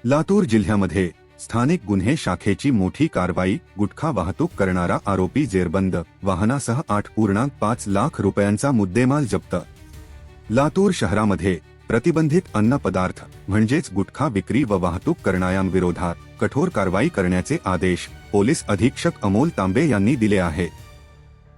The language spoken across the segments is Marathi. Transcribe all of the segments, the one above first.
लातूर जिल्ह्यामध्ये स्थानिक गुन्हे शाखेची मोठी कारवाई. गुटखा वाहतूक करणारा आरोपी जेरबंद. वाहनासह 8.5 लाख रुपयांचा मुद्देमाल जप्त. लातूर शहरामध्ये प्रतिबंधित अन्न पदार्थ म्हणजेच गुटखा विक्री व वाहतूक करणाऱ्यांविरोधात कठोर कारवाई करण्याचे आदेश पोलीस अधीक्षक अमोल तांबे यांनी दिले आहेत.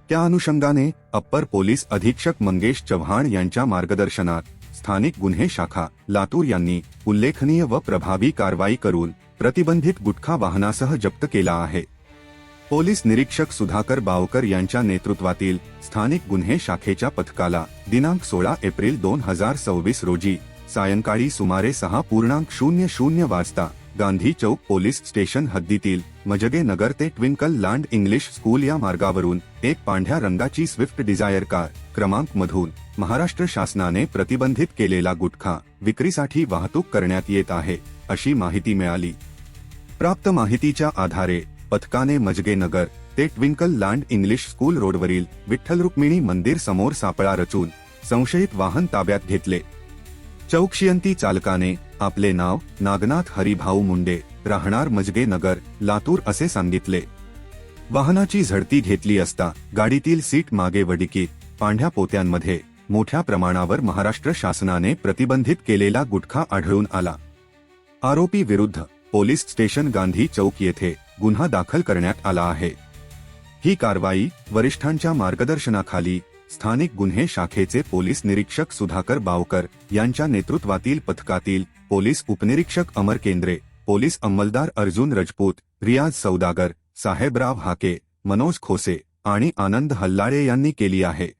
त्या अनुषंगाने अप्पर पोलीस अधीक्षक मंगेश चव्हाण यांच्या मार्गदर्शनात स्थानिक गुन्हे शाखा लातूर यांनी उल्लेखनीय व प्रभावी कारवाई करून प्रतिबंधित गुटखा वाहनासह जप्त केला आहे. पोलीस निरीक्षक सुधाकर बावकर यांच्या नेतृत्वातील स्थानिक गुन्हे शाखेच्या पथकाला दिनांक 16 एप्रिल 2026 रोजी सायंकाळी सुमारे 6:00 वाजता गांधी चौक पोलीस स्टेशन हद्दीतील मजगे नगर ते ट्विंकल लँड इंग्लिश स्कूल या मार्गावरून एक पांढऱ्या रंगाची स्विफ्ट डिझायर कार क्रमांक मधून महाराष्ट्र शासनाने प्रतिबंधित केलेला गुटखा विक्रीसाठी वाहतूक करण्यात येत आहे अशी माहिती मिळाली. प्राप्त माहितीच्या आधारे पथकाने मजगे नगर ते ट्विंकल लँड इंग्लिश स्कूल रोडवरील विठ्ठल रुक्मिणी मंदिर समोर सापळा रचून संशयित वाहन ताब्यात घेतले. चौकशीअंती चालकाने आपले नाव नागनाथ हरिभाऊ मुंडे राहणार मजगे नगर लातूर असे सांगितले. वाहनाची झडती घेतली असता गाडीतील सीट मागे व डिकीत पांढऱ्या पोत्यांमध्ये मोठ्या प्रमाणावर महाराष्ट्र शासनाने प्रतिबंधित केलेला गुटखा आढळून आला. आरोपी विरुद्ध पोलीस स्टेशन गांधी चौक येथे गुन्हा दाखल करण्यात आला आहे. ही कारवाई वरिष्ठांच्या मार्गदर्शनाखाली स्थानिक गुन्हे शाखेचे पोलीस निरीक्षक सुधाकर बावकर यांच्या नेतृत्वातील पथकातील पोलीस उपनिरीक्षक अमर केंद्रे, पोलीस अंमलदार अर्जुन रजपूत, रियाज सौदागर, साहेबराव हाके, मनोज खोसे आणि आनंद हल्लाळे यांनी केली आहे.